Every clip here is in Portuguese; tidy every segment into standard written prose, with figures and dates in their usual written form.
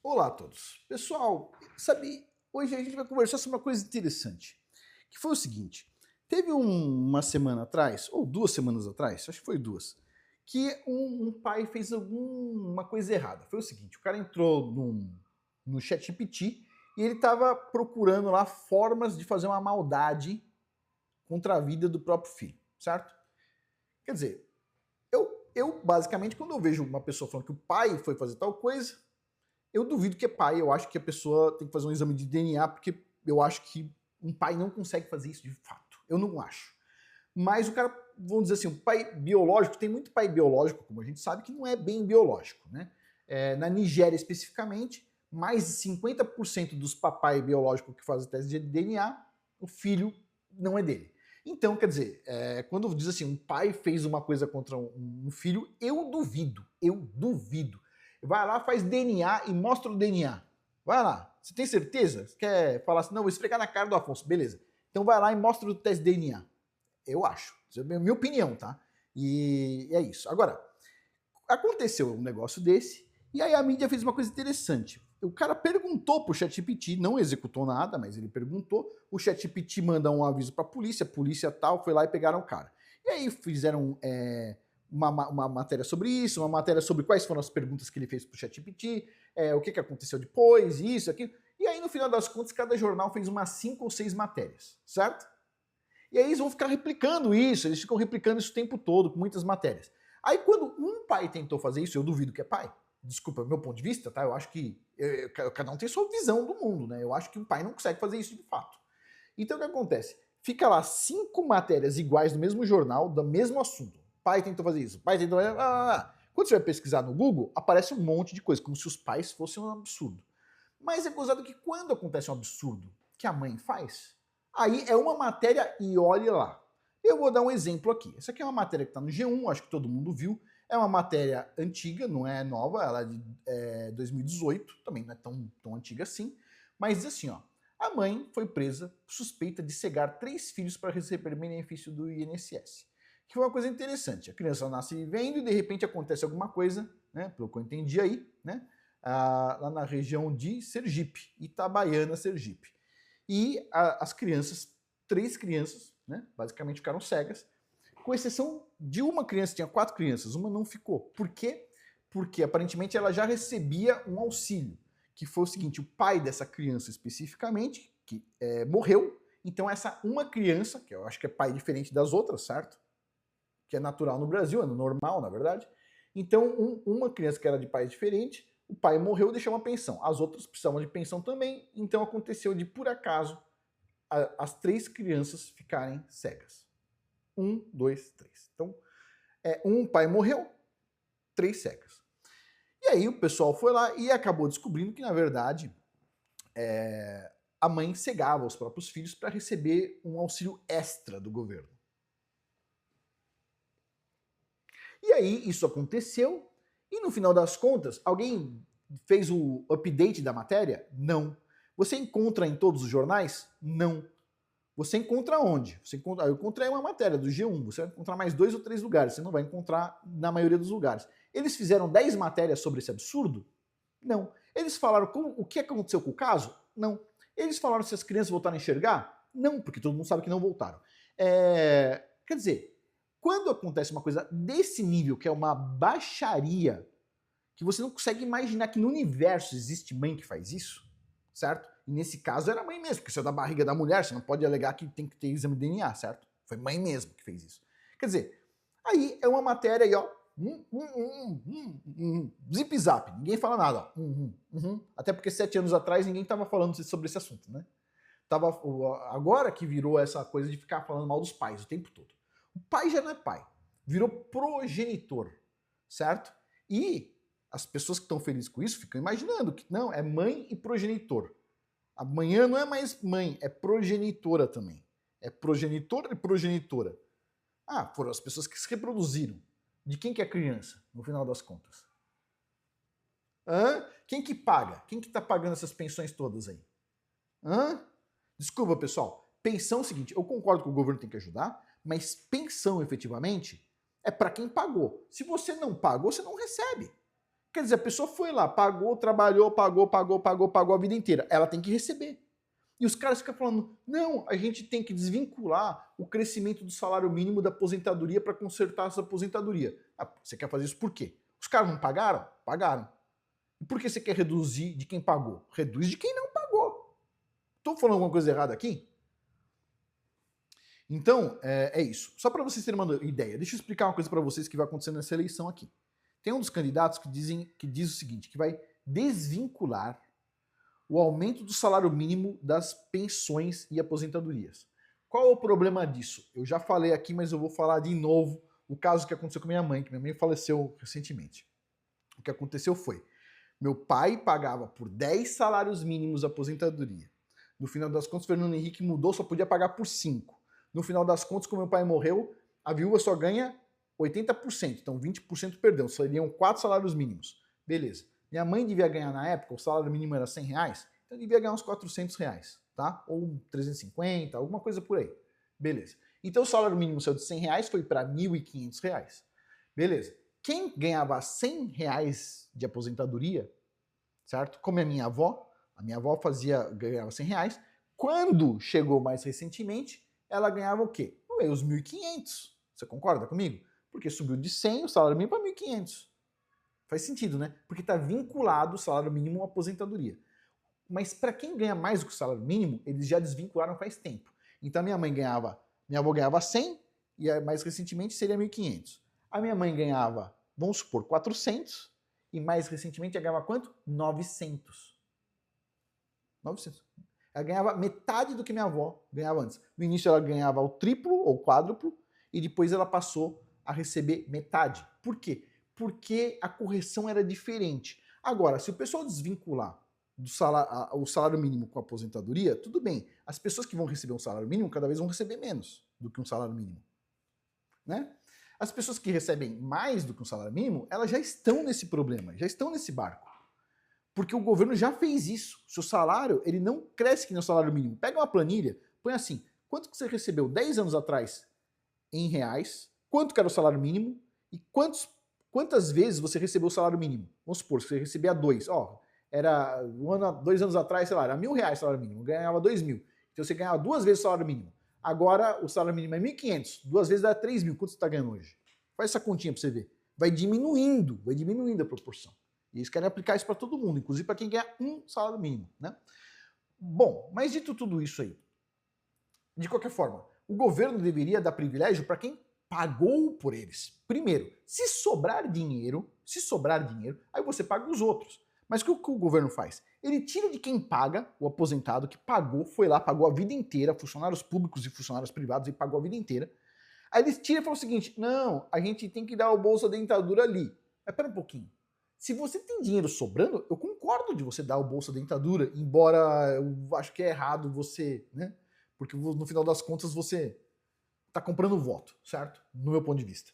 Olá a todos. Pessoal, sabe, hoje a gente vai conversar sobre uma coisa interessante, que foi o seguinte, teve uma semana atrás, ou 2 semanas atrás, acho que foi duas, que um pai fez alguma coisa errada. Foi o seguinte, o cara entrou no ChatGPT e ele estava procurando lá formas de fazer uma maldade contra a vida do próprio filho, certo? Quer dizer, eu basicamente, quando eu vejo uma pessoa falando que o pai foi fazer tal coisa, eu duvido que é pai, eu acho que a pessoa tem que fazer um exame de DNA, porque eu acho que um pai não consegue fazer isso de fato. Eu não acho. Mas o cara, vamos dizer assim, o pai biológico, tem muito pai biológico, como a gente sabe, que não é bem biológico, né? Na Nigéria especificamente, mais de 50% dos papai biológicos que fazem teste de DNA, o filho não é dele. Então, quer dizer, quando diz assim, um pai fez uma coisa contra um filho, eu duvido, eu duvido. Vai lá, faz DNA e mostra o DNA. Vai lá. Você tem certeza? Você quer falar assim, não, vou esfregar na cara do Afonso. Beleza. Então vai lá e mostra o teste de DNA. Eu acho. Isso é minha opinião, tá? E é isso. Agora, aconteceu um negócio desse, e aí a mídia fez uma coisa interessante. O cara perguntou pro ChatGPT, não executou nada, mas ele perguntou, o ChatGPT manda um aviso pra polícia, a polícia tal, foi lá e pegaram o cara. E aí fizeram uma matéria sobre isso, uma matéria sobre quais foram as perguntas que ele fez pro ChatGPT, o que aconteceu depois, isso, aquilo. E aí, no final das contas, cada jornal fez umas 5 ou 6 matérias, certo? E aí eles vão ficar replicando isso, eles ficam replicando isso o tempo todo, com muitas matérias. Aí quando um pai tentou fazer isso, eu duvido que é pai, desculpa, meu ponto de vista, tá? Eu acho que cada um tem sua visão do mundo, né? Eu acho que um pai não consegue fazer isso de fato. Então o que acontece? Fica lá 5 matérias iguais do mesmo jornal, do mesmo assunto. Pai tentou fazer isso, pai tentou fazer... Quando você vai pesquisar no Google, aparece um monte de coisa, como se os pais fossem um absurdo. Mas é gozado que quando acontece um absurdo que a mãe faz, aí é uma matéria e olhe lá. Eu vou dar um exemplo aqui. Essa aqui é uma matéria que está no G1, acho que todo mundo viu. É uma matéria antiga, não é nova, ela é de 2018, também não é tão antiga assim. Mas diz assim, ó, a mãe foi presa suspeita de cegar 3 filhos para receber benefício do INSS. Que foi uma coisa interessante. A criança nasce vivendo e de repente acontece alguma coisa, né? Pelo que eu entendi aí, né? Lá na região de Sergipe, Itabaiana, Sergipe. E as crianças, 3 crianças, né, basicamente ficaram cegas, com exceção de uma criança, tinha 4 crianças, uma não ficou. Por quê? Porque aparentemente ela já recebia um auxílio, que foi o seguinte, o pai dessa criança especificamente, que morreu, então essa uma criança, que eu acho que é pai diferente das outras, certo? Que é natural no Brasil, é normal, na verdade. Então, uma criança que era de pai diferente, o pai morreu e deixou uma pensão. As outras precisavam de pensão também, então aconteceu de, por acaso, as 3 crianças ficarem cegas. 1, 2, 3. Então, um pai morreu, 3 cegas. E aí o pessoal foi lá e acabou descobrindo que, na verdade, a mãe cegava os próprios filhos para receber um auxílio extra do governo. E aí isso aconteceu, e no final das contas, alguém fez o update da matéria? Não. Você encontra em todos os jornais? Não. Você encontra onde? Eu encontrei uma matéria do G1, você vai encontrar mais 2 ou 3 lugares, você não vai encontrar na maioria dos lugares. Eles fizeram 10 matérias sobre esse absurdo? Não. Eles falaram o que aconteceu com o caso? Não. Eles falaram se as crianças voltaram a enxergar? Não, porque todo mundo sabe que não voltaram. Quer dizer, quando acontece uma coisa desse nível, que é uma baixaria, que você não consegue imaginar que no universo existe mãe que faz isso, certo? E nesse caso era mãe mesmo, porque isso é da barriga da mulher, você não pode alegar que tem que ter exame de DNA, certo? Foi mãe mesmo que fez isso. Quer dizer, aí é uma matéria aí, ó, zip zap, ninguém fala nada, ó, até porque 7 anos atrás ninguém tava falando sobre esse assunto, né? Agora que virou essa coisa de ficar falando mal dos pais o tempo todo. O pai já não é pai, virou progenitor, certo? E as pessoas que estão felizes com isso ficam imaginando que não, é mãe e progenitor. Amanhã não é mais mãe, é progenitora também. É progenitor e progenitora. Foram as pessoas que se reproduziram. De quem que é a criança, no final das contas? Quem que paga? Quem que tá pagando essas pensões todas aí? Desculpa, pessoal. Pensão é o seguinte, eu concordo que o governo tem que ajudar, mas pensão, efetivamente, é para quem pagou. Se você não pagou, você não recebe. Quer dizer, a pessoa foi lá, pagou, trabalhou, pagou a vida inteira. Ela tem que receber. E os caras ficam falando, não, a gente tem que desvincular o crescimento do salário mínimo da aposentadoria para consertar essa aposentadoria. Ah, você quer fazer isso por quê? Os caras não pagaram? Pagaram. E por que você quer reduzir de quem pagou? Reduz de quem não pagou. Estou falando alguma coisa errada aqui? Então, é isso. Só para vocês terem uma ideia, deixa eu explicar uma coisa para vocês que vai acontecer nessa eleição aqui. Tem um dos candidatos que diz o seguinte, que vai desvincular o aumento do salário mínimo das pensões e aposentadorias. Qual é o problema disso? Eu já falei aqui, mas eu vou falar de novo o caso que aconteceu com minha mãe, que minha mãe faleceu recentemente. O que aconteceu foi, meu pai pagava por 10 salários mínimos a aposentadoria. No final das contas, o Fernando Henrique mudou, só podia pagar por 5. No final das contas, como meu pai morreu, a viúva só ganha 80%, então 20% perdeu, seriam 4 salários mínimos. Beleza. Minha mãe devia ganhar na época, o salário mínimo era R$100, então devia ganhar uns R$400, tá? Ou 350, alguma coisa por aí. Beleza. Então o salário mínimo saiu de R$100, foi para R$1.500. Beleza. Quem ganhava R$100 de aposentadoria, certo? Como é a minha avó ganhava R$100. Quando chegou mais recentemente, ela ganhava o quê? Os 1.500. Você concorda comigo? Porque subiu de 100 o salário mínimo para 1.500. Faz sentido, né? Porque está vinculado o salário mínimo à aposentadoria. Mas para quem ganha mais do que o salário mínimo, eles já desvincularam faz tempo. Então minha avó ganhava 100 e mais recentemente seria 1.500. A minha mãe ganhava, vamos supor, 400 e mais recentemente ela ganhava quanto? 900. 900. Ela ganhava metade do que minha avó ganhava antes. No início ela ganhava o triplo ou quádruplo e depois ela passou a receber metade. Por quê? Porque a correção era diferente. Agora, se o pessoal desvincular o salário mínimo com a aposentadoria, tudo bem. As pessoas que vão receber um salário mínimo cada vez vão receber menos do que um salário mínimo. Né? As pessoas que recebem mais do que um salário mínimo, elas já estão nesse problema, já estão nesse barco. Porque o governo já fez isso. Seu salário, ele não cresce que nem o salário mínimo. Pega uma planilha, põe assim, quanto que você recebeu 10 anos atrás em reais, quanto que era o salário mínimo e quantas vezes você recebeu o salário mínimo. Vamos supor, você recebia 2. Era 2 anos atrás, sei lá, era R$1.000 o salário mínimo, ganhava 2.000. Então você ganhava 2 vezes o salário mínimo. Agora o salário mínimo é 1.500, 2 vezes dá 3.000. Quanto você está ganhando hoje? Faz essa continha para você ver. Vai diminuindo a proporção. E eles querem aplicar isso para todo mundo, inclusive para quem ganha um salário mínimo, né? Bom, mas dito tudo isso aí, de qualquer forma, o governo deveria dar privilégio para quem pagou por eles. Primeiro, se sobrar dinheiro, aí você paga os outros. Mas o que o governo faz? Ele tira de quem paga, o aposentado que pagou, foi lá, pagou a vida inteira, funcionários públicos e funcionários privados, e pagou a vida inteira. Aí eles tiram e falam o seguinte, não, a gente tem que dar o bolsa dentadura ali. Mas pera um pouquinho. Se você tem dinheiro sobrando, eu concordo de você dar o bolsa dentadura, embora eu acho que é errado você, né? Porque no final das contas você tá comprando voto, certo? No meu ponto de vista.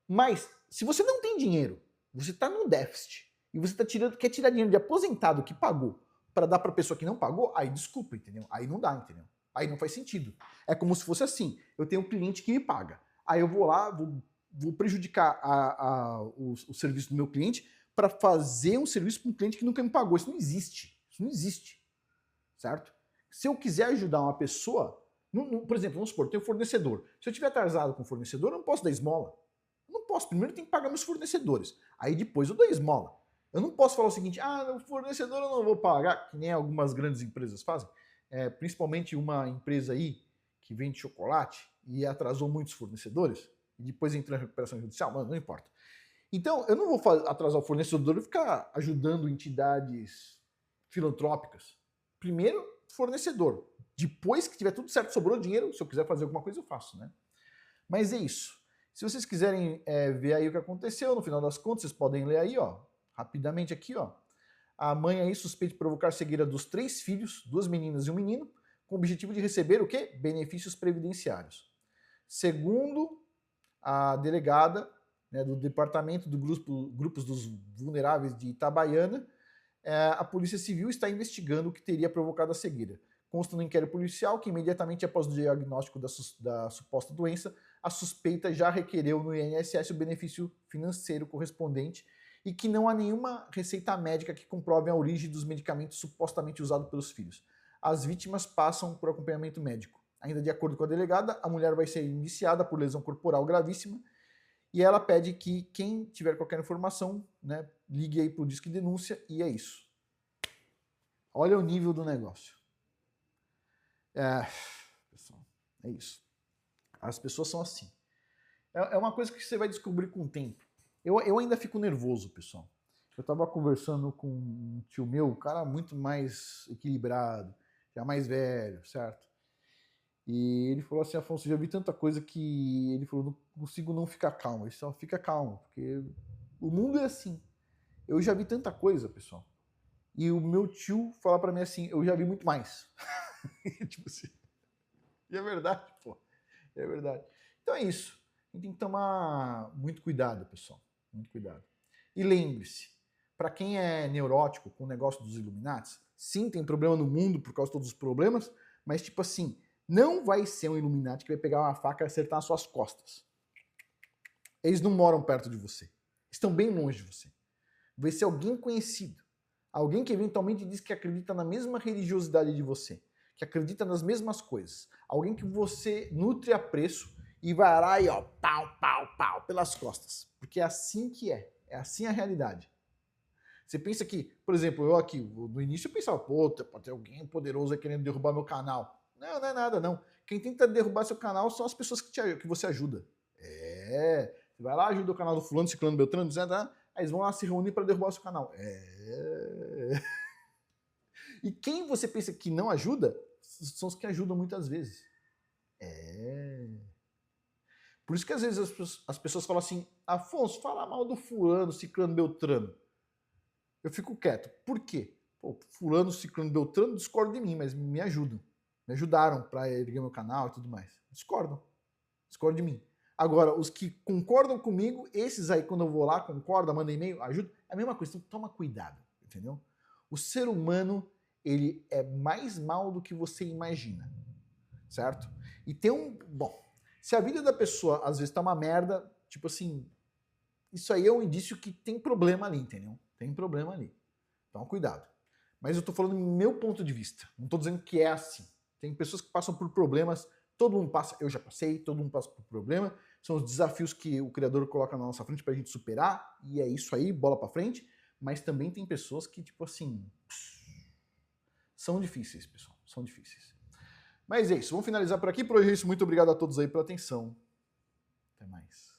Mas, se você não tem dinheiro, você tá num déficit, e você quer tirar dinheiro de aposentado que pagou para dar pra pessoa que não pagou, aí desculpa, entendeu? Aí não dá, entendeu? Aí não faz sentido. É como se fosse assim, eu tenho um cliente que me paga, aí eu vou lá, vou prejudicar o serviço do meu cliente para fazer um serviço para um cliente que nunca me pagou. Isso não existe. Isso não existe. Certo? Se eu quiser ajudar uma pessoa, por exemplo, vamos supor, eu tenho um fornecedor. Se eu estiver atrasado com o fornecedor, eu não posso dar esmola. Eu não posso. Primeiro eu tenho que pagar meus fornecedores. Aí depois eu dou esmola. Eu não posso falar o seguinte, o fornecedor eu não vou pagar, que nem algumas grandes empresas fazem. Principalmente uma empresa aí que vende chocolate e atrasou muitos fornecedores e depois entrou em recuperação judicial, mas não importa. Então, eu não vou atrasar o fornecedor e ficar ajudando entidades filantrópicas. Primeiro, fornecedor. Depois que tiver tudo certo, sobrou dinheiro, se eu quiser fazer alguma coisa, eu faço, né? Mas é isso. Se vocês quiserem ver aí o que aconteceu, no final das contas, vocês podem ler aí, ó, rapidamente aqui, ó. A mãe aí suspeita de provocar cegueira dos 3 filhos, 2 meninas e um menino, com o objetivo de receber o quê? Benefícios previdenciários. Segundo a delegada, do Departamento do Grupos dos Vulneráveis de Itabaiana, a Polícia Civil está investigando o que teria provocado a cegueira. Consta no inquérito policial que imediatamente após o diagnóstico da suposta doença, a suspeita já requereu no INSS o benefício financeiro correspondente e que não há nenhuma receita médica que comprove a origem dos medicamentos supostamente usados pelos filhos. As vítimas passam por acompanhamento médico. Ainda de acordo com a delegada, a mulher vai ser indiciada por lesão corporal gravíssima e ela pede que quem tiver qualquer informação, né, ligue aí para o Disque Denúncia e é isso. Olha o nível do negócio. Pessoal, é isso. As pessoas são assim. É uma coisa que você vai descobrir com o tempo. Eu ainda fico nervoso, pessoal. Eu estava conversando com um tio meu, um cara muito mais equilibrado, já mais velho, certo? E ele falou assim, Afonso, já vi tanta coisa que ele falou, não consigo não ficar calmo. Ele só fica calmo, porque o mundo é assim. Eu já vi tanta coisa, pessoal. E o meu tio fala pra mim assim, eu já vi muito mais. Tipo assim. E é verdade, pô. É verdade. Então é isso. A gente tem que tomar muito cuidado, pessoal. Muito cuidado. E lembre-se, para quem é neurótico com o negócio dos Illuminatis, sim, tem problema no mundo por causa de todos os problemas, mas tipo assim, não vai ser um Illuminati que vai pegar uma faca e acertar nas suas costas. Eles não moram perto de você. Estão bem longe de você. Vai ser alguém conhecido. Alguém que eventualmente diz que acredita na mesma religiosidade de você. Que acredita nas mesmas coisas. Alguém que você nutre apreço e vai lá e ó, pau, pau, pau, pelas costas. Porque é assim que é. É assim a realidade. Você pensa que, por exemplo, eu aqui, no início eu pensava, pô, pode ter alguém poderoso aí querendo derrubar meu canal. Não, não é nada, não. Quem tenta derrubar seu canal são as pessoas que você ajuda. Você vai lá, ajuda o canal do fulano, ciclano, beltrano, dizendo, aí eles vão lá se reunir para derrubar o seu canal. E quem você pensa que não ajuda, são os que ajudam muitas vezes. Por isso que às vezes as pessoas falam assim, Afonso, fala mal do fulano, ciclano, beltrano. Eu fico quieto. Por quê? Pô, fulano, ciclano, beltrano discordam de mim, mas me ajudam. Me ajudaram para erguer meu canal e tudo mais. Discordam. Discordam de mim. Agora, os que concordam comigo, esses aí, quando eu vou lá, concorda, manda e-mail, ajuda, é a mesma coisa. Então toma cuidado, entendeu? O ser humano, ele é mais mal do que você imagina, certo? E tem um... Bom, se a vida da pessoa, às vezes, tá uma merda, tipo assim, isso aí é um indício que tem problema ali, entendeu? Tem problema ali. Então, cuidado. Mas eu tô falando do meu ponto de vista. Não tô dizendo que é assim. Tem pessoas que passam por problemas, todo mundo passa, eu já passei, todo mundo passa por problema. São os desafios que o Criador coloca na nossa frente pra gente superar, e é isso aí, bola pra frente. Mas também tem pessoas que, tipo assim, são difíceis, pessoal. São difíceis. Mas é isso, vamos finalizar por aqui. Por hoje é isso. Muito obrigado a todos aí pela atenção. Até mais.